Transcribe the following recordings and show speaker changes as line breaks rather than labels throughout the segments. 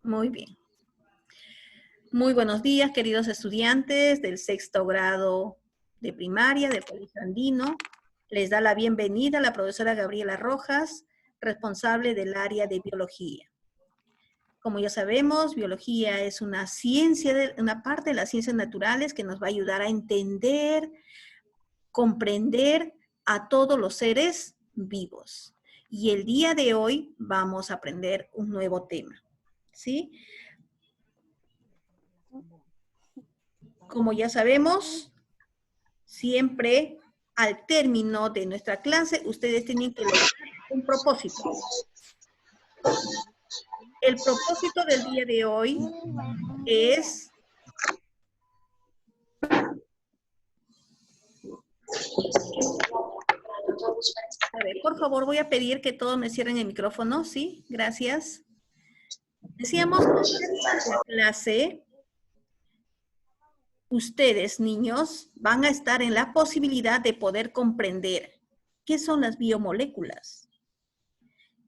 Muy bien. Muy buenos días, queridos estudiantes del sexto grado de primaria del Colegio Andino. Les da la bienvenida la profesora Gabriela Rojas, responsable del área de biología. Como ya sabemos, biología es una ciencia, una parte de las ciencias naturales que nos va a ayudar a entender, comprender a todos los seres vivos. Y el día de hoy vamos a aprender un nuevo tema, ¿sí? Como ya sabemos, siempre al término de nuestra clase, ustedes tienen que lograr un propósito. El propósito del día de hoy es... A ver, por favor, voy a pedir que todos me cierren el micrófono, ¿sí? Gracias. Decíamos que en la clase, ustedes, niños, van a estar en la posibilidad de poder comprender qué son las biomoléculas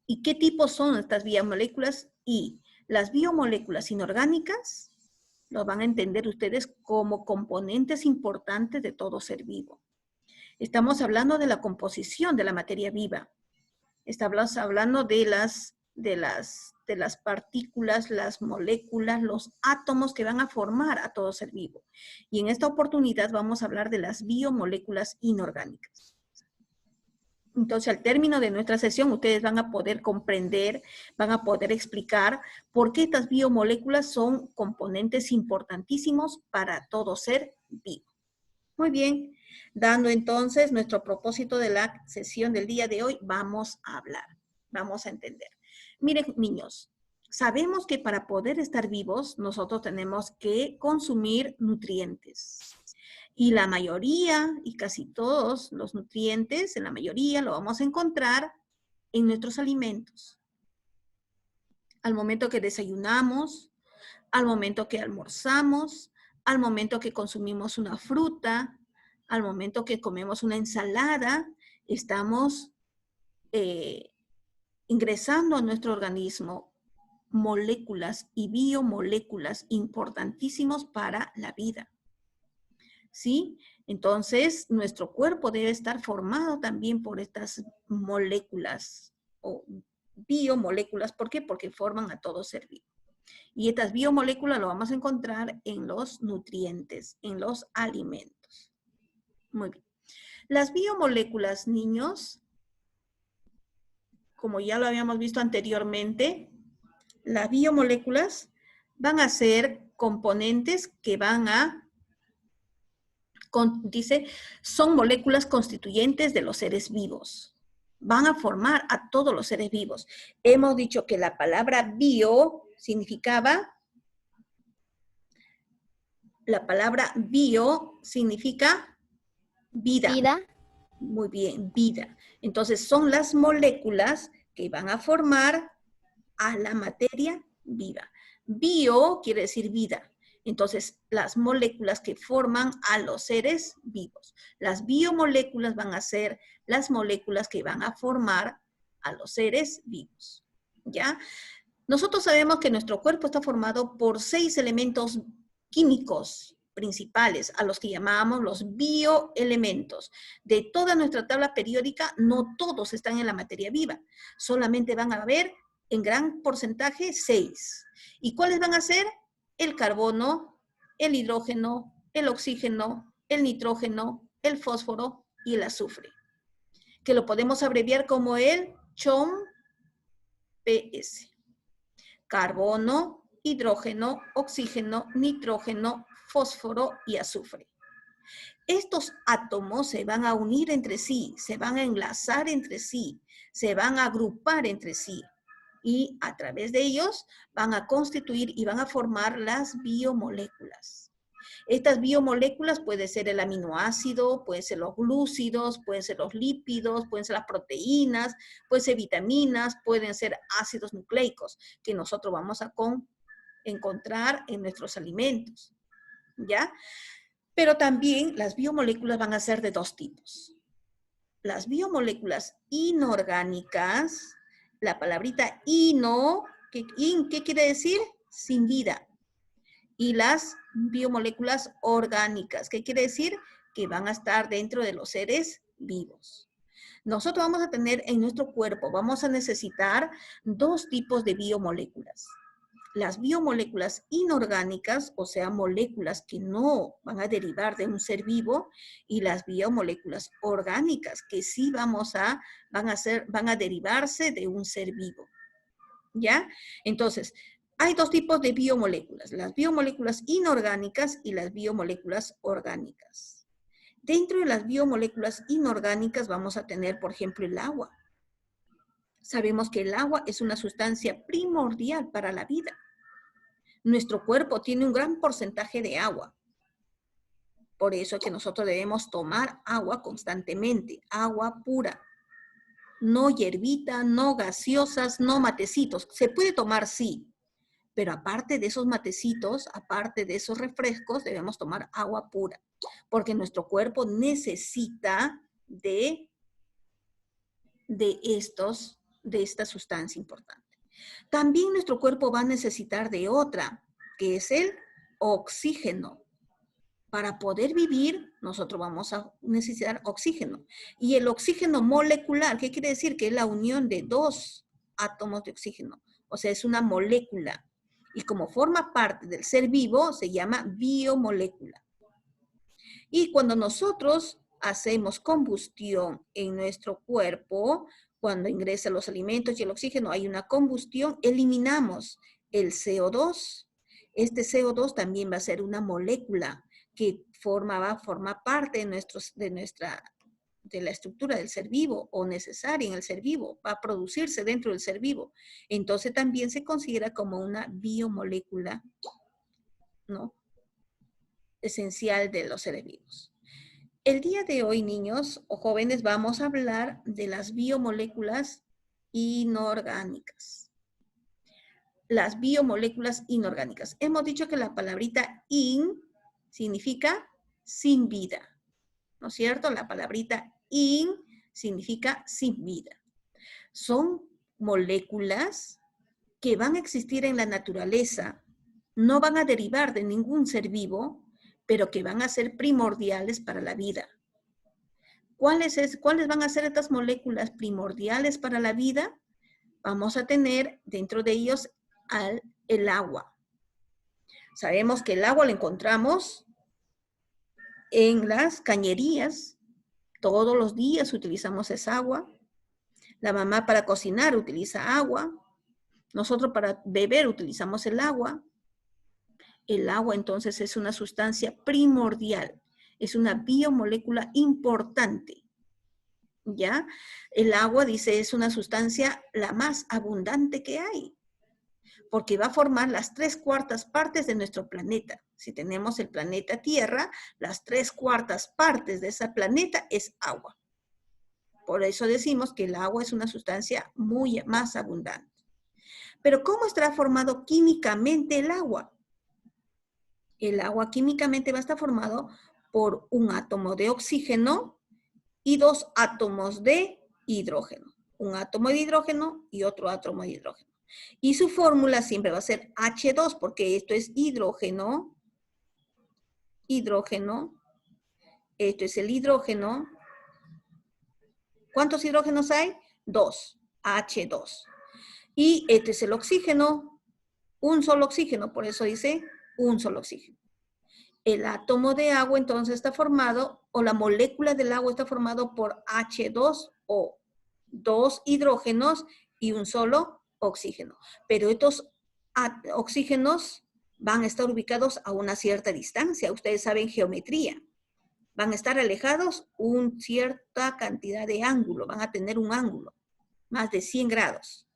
y qué tipos son estas biomoléculas, y las biomoléculas inorgánicas lo van a entender ustedes como componentes importantes de todo ser vivo. Estamos hablando de la composición de la materia viva. Estamos hablando de las partículas, las moléculas, los átomos que van a formar a todo ser vivo. Y en esta oportunidad vamos a hablar de las biomoléculas inorgánicas. Entonces, al término de nuestra sesión, ustedes van a poder comprender, van a poder explicar por qué estas biomoléculas son componentes importantísimos para todo ser vivo. Muy bien, dando entonces nuestro propósito de la sesión del día de hoy, vamos a hablar, vamos a entender. Miren, niños, sabemos que para poder estar vivos, nosotros tenemos que consumir nutrientes. Y la mayoría, y casi todos los nutrientes, en la mayoría lo vamos a encontrar en nuestros alimentos. Al momento que desayunamos, al momento que almorzamos, al momento que consumimos una fruta, al momento que comemos una ensalada, estamos ingresando a nuestro organismo moléculas y biomoléculas importantísimos para la vida. ¿Sí? Entonces, nuestro cuerpo debe estar formado también por estas moléculas o biomoléculas. ¿Por qué? Porque forman a todo ser vivo. Y estas biomoléculas lo vamos a encontrar en los nutrientes, en los alimentos. Muy bien. Las biomoléculas, niños, como ya lo habíamos visto anteriormente, las biomoléculas van a ser componentes que van a dice, son moléculas constituyentes de los seres vivos. Van a formar a todos los seres vivos. Hemos dicho que la palabra bio significaba, la palabra bio significa vida.
Vida.
Muy bien, vida. Entonces son las moléculas que van a formar a la materia viva. Bio quiere decir vida. Entonces, las moléculas que forman a los seres vivos. Las biomoléculas van a ser las moléculas que van a formar a los seres vivos. ¿Ya? Nosotros sabemos que nuestro cuerpo está formado por 6 elementos químicos principales, a los que llamamos los bioelementos. De toda nuestra tabla periódica, no todos están en la materia viva. Solamente van a haber en gran porcentaje 6. ¿Y cuáles van a ser? El carbono, el hidrógeno, el oxígeno, el nitrógeno, el fósforo y el azufre, que lo podemos abreviar como el CHOMPS. Carbono, hidrógeno, oxígeno, nitrógeno, fósforo y azufre. Estos átomos se van a unir entre sí, se van a enlazar entre sí, se van a agrupar entre sí, y a través de ellos van a constituir y van a formar las biomoléculas. Estas biomoléculas pueden ser el aminoácido, pueden ser los glúcidos, pueden ser los lípidos, pueden ser las proteínas, pueden ser vitaminas, pueden ser ácidos nucleicos que nosotros vamos a encontrar en nuestros alimentos, ¿ya? Pero también las biomoléculas van a ser de 2 tipos. Las biomoléculas inorgánicas, la palabrita ino, ¿qué quiere decir? sin vida. Y las biomoléculas orgánicas, ¿qué quiere decir? Que van a estar dentro de los seres vivos. Nosotros vamos a tener en nuestro cuerpo, vamos a necesitar dos tipos de biomoléculas. Las biomoléculas inorgánicas, o sea, moléculas que no van a derivar de un ser vivo, y las biomoléculas orgánicas, que sí van a derivarse de un ser vivo. ¿Ya? Entonces, hay dos tipos de biomoléculas, las biomoléculas inorgánicas y las biomoléculas orgánicas. Dentro de las biomoléculas inorgánicas vamos a tener, por ejemplo, el agua. Sabemos que el agua es una sustancia primordial para la vida. Nuestro cuerpo tiene un gran porcentaje de agua. Por eso es que nosotros debemos tomar agua constantemente, agua pura. No hierbita, no gaseosas, no matecitos. Se puede tomar, sí, pero aparte de esos matecitos, aparte de esos refrescos, debemos tomar agua pura, porque nuestro cuerpo necesita de esta sustancia importante. También nuestro cuerpo va a necesitar de otra, que es el oxígeno. Para poder vivir, nosotros vamos a necesitar oxígeno. Y el oxígeno molecular, ¿qué quiere decir? Que es la unión de dos átomos de oxígeno. O sea, es una molécula. Y como forma parte del ser vivo, se llama biomolécula. Y cuando nosotros hacemos combustión en nuestro cuerpo, cuando ingresan los alimentos y el oxígeno, hay una combustión, eliminamos el CO2. Este CO2 también va a ser una molécula que va a formar parte de la estructura del ser vivo o necesaria en el ser vivo, va a producirse dentro del ser vivo. Entonces también se considera como una biomolécula, ¿no?, esencial de los seres vivos. El día de hoy, niños o jóvenes, vamos a hablar de las biomoléculas inorgánicas. Las biomoléculas inorgánicas. Hemos dicho que la palabrita in significa sin vida, ¿no es cierto? La palabrita in significa sin vida. Son moléculas que van a existir en la naturaleza, no van a derivar de ningún ser vivo, pero que van a ser primordiales para la vida. ¿Cuáles van a ser estas moléculas primordiales para la vida? Vamos a tener dentro de ellos el agua. Sabemos que el agua la encontramos en las cañerías. Todos los días utilizamos esa agua. La mamá para cocinar utiliza agua. Nosotros para beber utilizamos el agua. El agua entonces es una sustancia primordial. Es una biomolécula importante. ¿Ya? El agua, dice, es una sustancia la más abundante que hay, porque va a formar las 3/4 partes de nuestro planeta. Si tenemos el planeta Tierra, las 3/4 partes de ese planeta es agua. Por eso decimos que el agua es una sustancia muy más abundante. Pero ¿cómo estará formado químicamente el agua? El agua químicamente va a estar formado por un átomo de oxígeno y 2 átomos de hidrógeno. Un átomo de hidrógeno y otro átomo de hidrógeno. Y su fórmula siempre va a ser H2, porque esto es hidrógeno, esto es el hidrógeno. ¿Cuántos hidrógenos hay? 2, H2. Y este es el oxígeno, un solo oxígeno, por eso dice un solo oxígeno. El átomo de agua entonces está formado, o la molécula del agua está formado por H2O, 2 hidrógenos y un solo oxígeno. Pero estos oxígenos van a estar ubicados a una cierta distancia. Ustedes saben geometría. Van a estar alejados una cierta cantidad de ángulo. Van a tener un ángulo, más de 100 grados.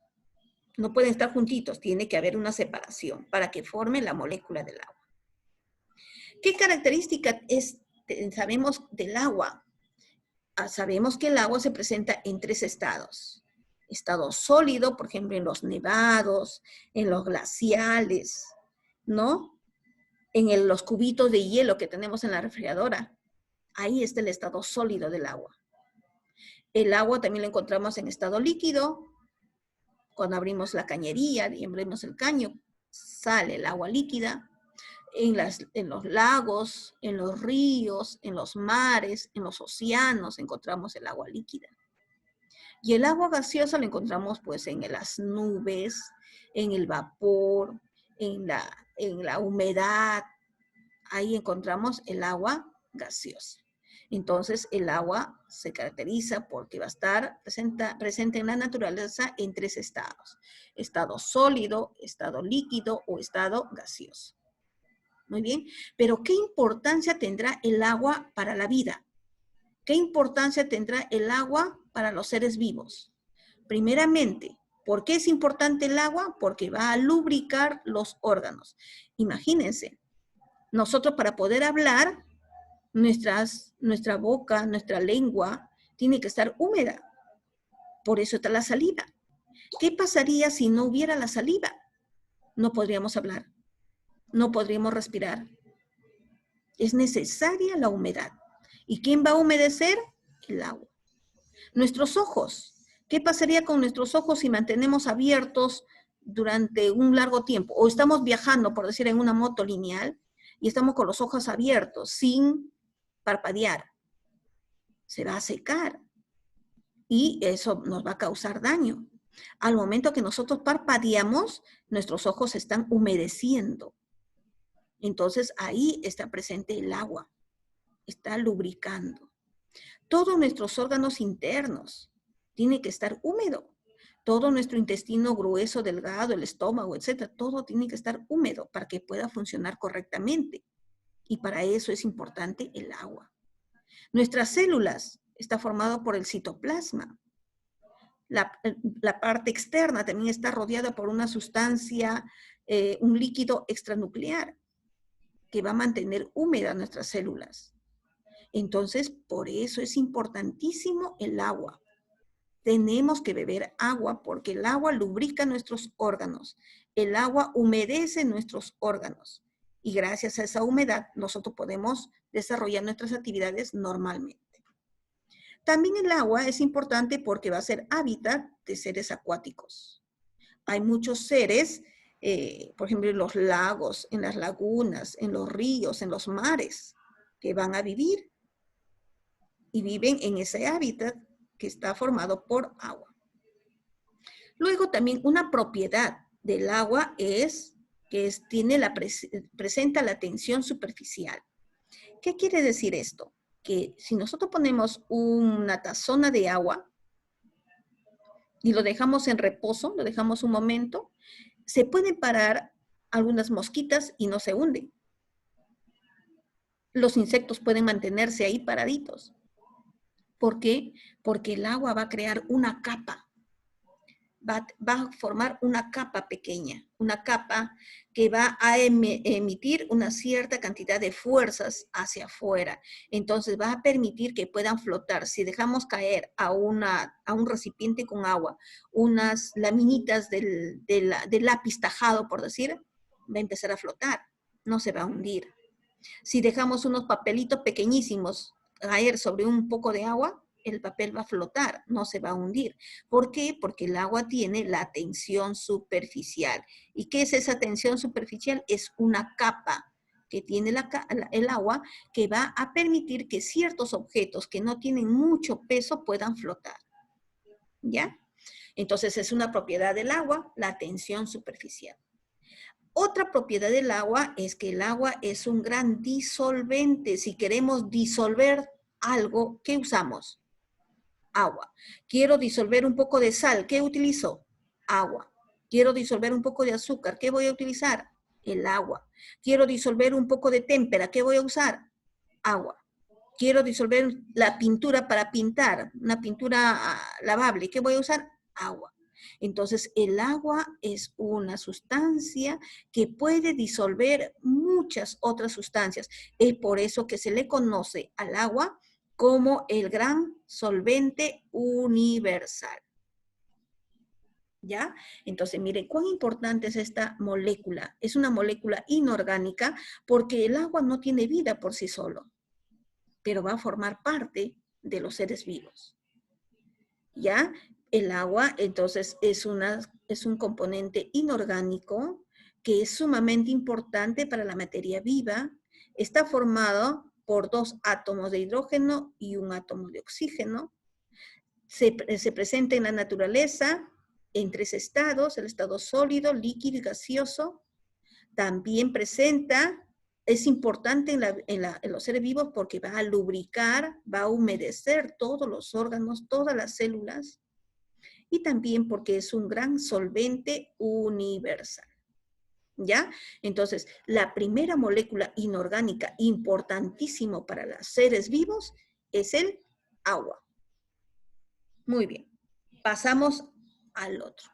No pueden estar juntitos. Tiene que haber una separación para que forme la molécula del agua. ¿Qué característica sabemos del agua? Sabemos que el agua se presenta en 3 estados. Estado sólido, por ejemplo, en los nevados, en los glaciales, ¿no? En los cubitos de hielo que tenemos en la refrigeradora. Ahí está el estado sólido del agua. El agua también lo encontramos en estado líquido, cuando abrimos la cañería y abrimos el caño. sale el agua líquida. En los lagos, en los ríos, en los mares, en los océanos encontramos el agua líquida. Y el agua gaseosa la encontramos pues en las nubes, en el vapor, en la humedad. Ahí encontramos el agua gaseosa. Entonces, el agua se caracteriza porque va a estar presente en la naturaleza en 3 estados. Estado sólido, estado líquido o estado gaseoso. Muy bien, pero ¿qué importancia tendrá el agua para la vida? ¿Qué importancia tendrá el agua para los seres vivos? Primeramente, ¿por qué es importante el agua? Porque va a lubricar los órganos. Imagínense, nosotros para poder hablar, nuestra boca, nuestra lengua, tiene que estar húmeda. Por eso está la saliva. ¿Qué pasaría si no hubiera la saliva? No podríamos hablar, no podríamos respirar. Es necesaria la humedad. ¿Y quién va a humedecer? El agua. Nuestros ojos. ¿Qué pasaría con nuestros ojos si mantenemos abiertos durante un largo tiempo? O estamos viajando, por decir, en una moto lineal y estamos con los ojos abiertos, sin parpadear. Se va a secar y eso nos va a causar daño. Al momento que nosotros parpadeamos, nuestros ojos se están humedeciendo. Entonces ahí está presente el agua, está lubricando. Todos nuestros órganos internos tienen que estar húmedo. Todo nuestro intestino grueso, delgado, el estómago, etcétera, todo tiene que estar húmedo para que pueda funcionar correctamente. Y para eso es importante el agua. Nuestras células están formadas por el citoplasma. La parte externa también está rodeada por una sustancia, un líquido extranuclear que va a mantener húmedas nuestras células. Entonces, por eso es importantísimo el agua. Tenemos que beber agua porque el agua lubrica nuestros órganos. El agua humedece nuestros órganos. Y gracias a esa humedad, nosotros podemos desarrollar nuestras actividades normalmente. También el agua es importante porque va a ser hábitat de seres acuáticos. Hay muchos seres, por ejemplo, en los lagos, en las lagunas, en los ríos, en los mares, que van a vivir y viven en ese hábitat que está formado por agua. Luego también una propiedad del agua es que presenta la tensión superficial. ¿Qué quiere decir esto? Que si nosotros ponemos una tazona de agua y lo dejamos en reposo, lo dejamos un momento, se pueden parar algunas mosquitas y no se hunden. Los insectos pueden mantenerse ahí paraditos. ¿Por qué? Porque el agua va a crear una capa. Va a formar una capa pequeña, una capa que va a emitir una cierta cantidad de fuerzas hacia afuera. Entonces va a permitir que puedan flotar. Si dejamos caer a un recipiente con agua, unas laminitas del lápiz tajado, por decir, va a empezar a flotar, no se va a hundir. Si dejamos unos papelitos pequeñísimos caer sobre un poco de agua, el papel va a flotar, no se va a hundir. ¿Por qué? Porque el agua tiene la tensión superficial. ¿Y qué es esa tensión superficial? Es una capa que tiene el agua que va a permitir que ciertos objetos que no tienen mucho peso puedan flotar. ¿Ya? Entonces es una propiedad del agua, la tensión superficial. Otra propiedad del agua es que el agua es un gran disolvente. Si queremos disolver algo, ¿qué usamos? Agua. Quiero disolver un poco de sal, ¿qué utilizo? Agua. Quiero disolver un poco de azúcar, ¿qué voy a utilizar? El agua. Quiero disolver un poco de témpera, ¿qué voy a usar? Agua. Quiero disolver la pintura para pintar, una pintura lavable, ¿qué voy a usar? Agua. Entonces, el agua es una sustancia que puede disolver muchas otras sustancias. Es por eso que se le conoce al agua como el gran solvente universal. ¿Ya? Entonces, miren, cuán importante es esta molécula. Es una molécula inorgánica porque el agua no tiene vida por sí solo, pero va a formar parte de los seres vivos. ¿Ya? El agua, entonces, es un componente inorgánico que es sumamente importante para la materia viva, está formado por 2 átomos de hidrógeno y un átomo de oxígeno. Se presenta en la naturaleza en 3 estados, el estado sólido, líquido y gaseoso. También presenta, es importante en los seres vivos porque va a lubricar, va a humedecer todos los órganos, todas las células, y también porque es un gran solvente universal. ¿Ya? Entonces, la primera molécula inorgánica importantísimo para los seres vivos es el agua. Muy bien. Pasamos al otro.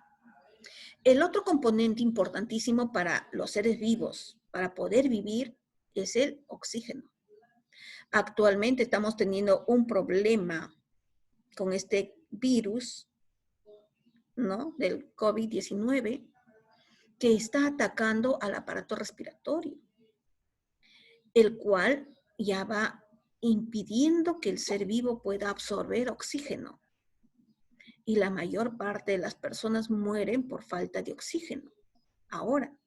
El otro componente importantísimo para los seres vivos, para poder vivir, es el oxígeno. Actualmente estamos teniendo un problema con este virus, ¿no? Del COVID-19, que está atacando al aparato respiratorio, el cual ya va impidiendo que el ser vivo pueda absorber oxígeno. Y la mayor parte de las personas mueren por falta de oxígeno. Ahora,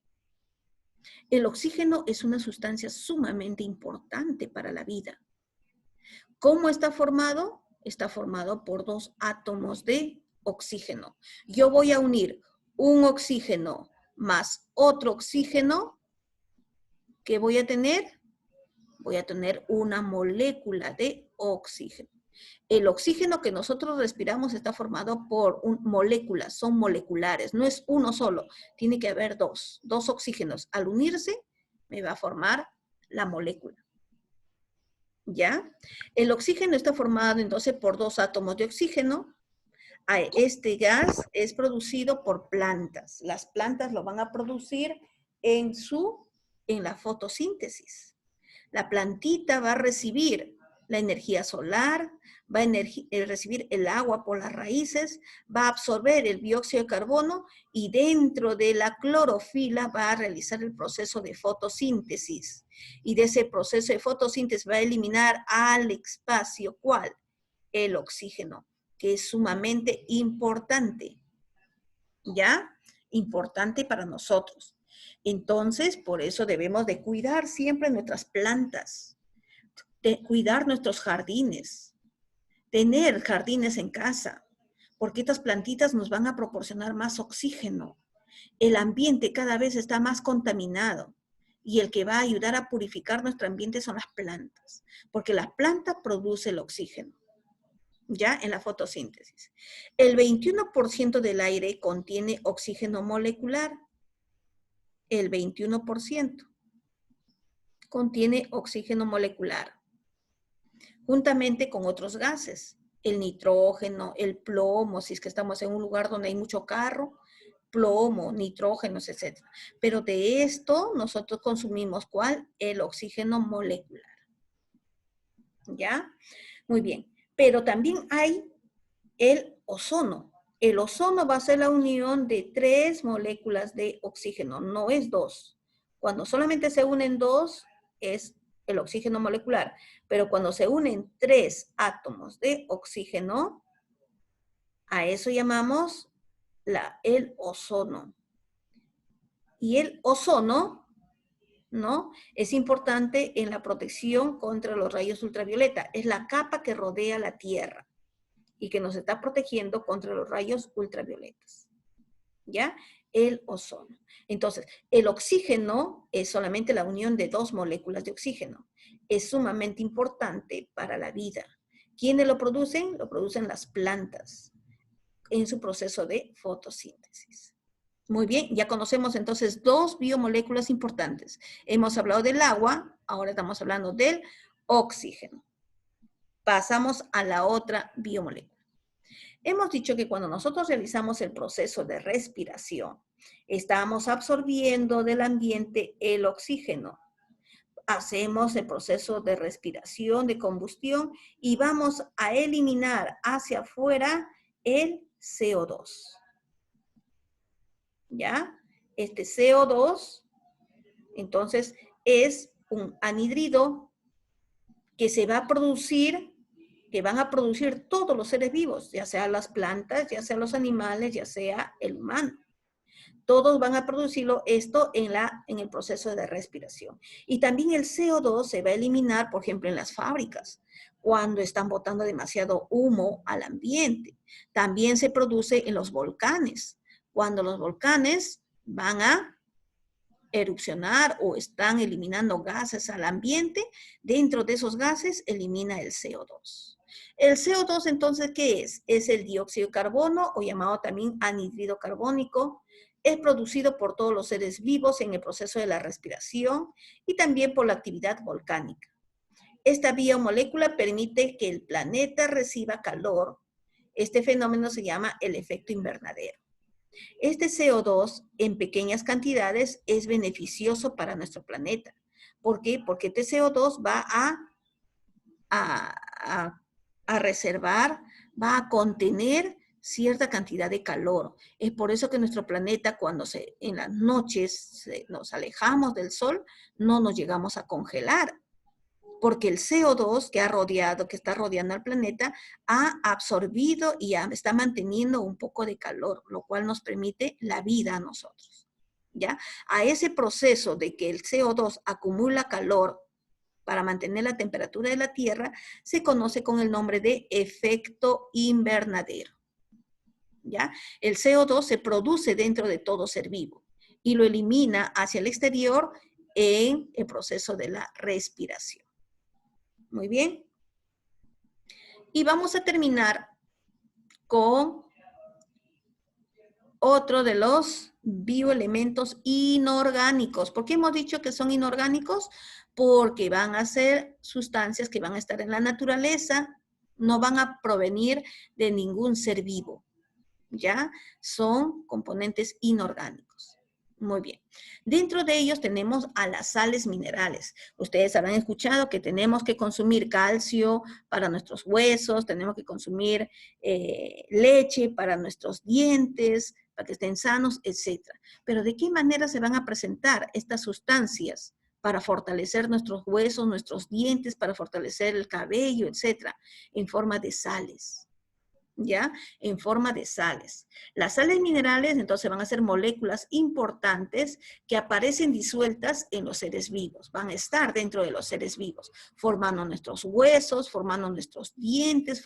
el oxígeno es una sustancia sumamente importante para la vida. ¿Cómo está formado? Está formado por 2 átomos de oxígeno. Yo voy a unir un oxígeno más otro oxígeno. ¿Qué voy a tener? Voy a tener una molécula de oxígeno. El oxígeno que nosotros respiramos está formado por moléculas, son moleculares, no es uno solo, tiene que haber dos oxígenos. Al unirse, me va a formar la molécula. ¿Ya? El oxígeno está formado entonces por 2 átomos de oxígeno. Este gas es producido por plantas. Las plantas lo van a producir en la fotosíntesis. La plantita va a recibir la energía solar, va a recibir el agua por las raíces, va a absorber el dióxido de carbono y dentro de la clorofila va a realizar el proceso de fotosíntesis. Y de ese proceso de fotosíntesis va a eliminar al espacio, ¿cuál? El oxígeno, que es sumamente importante, ¿ya? Importante para nosotros. Entonces, por eso debemos de cuidar siempre nuestras plantas, de cuidar nuestros jardines, tener jardines en casa, porque estas plantitas nos van a proporcionar más oxígeno. El ambiente cada vez está más contaminado y el que va a ayudar a purificar nuestro ambiente son las plantas, porque la planta produce el oxígeno, ¿ya? En la fotosíntesis. El 21% del aire contiene oxígeno molecular. El 21% contiene oxígeno molecular, juntamente con otros gases, el nitrógeno, el plomo, si es que estamos en un lugar donde hay mucho carro, plomo, nitrógenos, etc. Pero de esto nosotros consumimos, ¿cuál? El oxígeno molecular. ¿Ya? Muy bien. Pero también hay el ozono. El ozono va a ser la unión de 3 moléculas de oxígeno, no es 2. Cuando solamente se unen 2, es el oxígeno molecular. Pero cuando se unen 3 átomos de oxígeno, a eso llamamos el ozono. Y el ozono, ¿no? Es importante en la protección contra los rayos ultravioleta. Es la capa que rodea la Tierra y que nos está protegiendo contra los rayos ultravioletas. ¿Ya? El ozono. Entonces, el oxígeno es solamente la unión de 2 moléculas de oxígeno. Es sumamente importante para la vida. ¿Quiénes lo producen? Lo producen las plantas en su proceso de fotosíntesis. Muy bien, ya conocemos entonces 2 biomoléculas importantes. Hemos hablado del agua, ahora estamos hablando del oxígeno. Pasamos a la otra biomolécula. Hemos dicho que cuando nosotros realizamos el proceso de respiración, estamos absorbiendo del ambiente el oxígeno. Hacemos el proceso de respiración, de combustión, y vamos a eliminar hacia afuera el CO2. ¿Ya? Este CO2, entonces, es un anhídrido que se va a producir, que van a producir todos los seres vivos, ya sea las plantas, ya sea los animales, ya sea el humano. Todos van a producirlo esto en el proceso de respiración. Y también el CO2 se va a eliminar, por ejemplo, en las fábricas, cuando están botando demasiado humo al ambiente. También se produce en los volcanes, cuando los volcanes van a erupcionar o están eliminando gases al ambiente. Dentro de esos gases elimina el CO2. El CO2 entonces, ¿qué es? Es el dióxido de carbono o llamado también anhídrido carbónico. Es producido por todos los seres vivos en el proceso de la respiración y también por la actividad volcánica. Esta biomolécula permite que el planeta reciba calor. Este fenómeno se llama el efecto invernadero. Este CO2 en pequeñas cantidades es beneficioso para nuestro planeta. ¿Por qué? Porque este CO2 va a reservar, va a contener cierta cantidad de calor. Es por eso que nuestro planeta, cuando en las noches nos alejamos del sol, no nos llegamos a congelar. Porque el CO2 que está rodeando al planeta, ha absorbido y está manteniendo un poco de calor, lo cual nos permite la vida a nosotros. ¿Ya? A ese proceso de que el CO2 acumula calor para mantener la temperatura de la Tierra, se conoce con el nombre de efecto invernadero. ¿Ya? El CO2 se produce dentro de todo ser vivo y lo elimina hacia el exterior en el proceso de la respiración. Muy bien. Y vamos a terminar con otro de los bioelementos inorgánicos. ¿Por qué hemos dicho que son inorgánicos? Porque van a ser sustancias que van a estar en la naturaleza, no van a provenir de ningún ser vivo. ¿Ya? Son componentes inorgánicos. Muy bien. Dentro de ellos tenemos a las sales minerales. Ustedes habrán escuchado que tenemos que consumir calcio para nuestros huesos, tenemos que consumir leche para nuestros dientes, para que estén sanos, etc. Pero ¿de qué manera se van a presentar estas sustancias para fortalecer nuestros huesos, nuestros dientes, para fortalecer el cabello, etc.? En forma de sales. ¿Ya? En forma de sales. Las sales minerales entonces van a ser moléculas importantes que aparecen disueltas en los seres vivos, van a estar dentro de los seres vivos, formando nuestros huesos, formando nuestros dientes,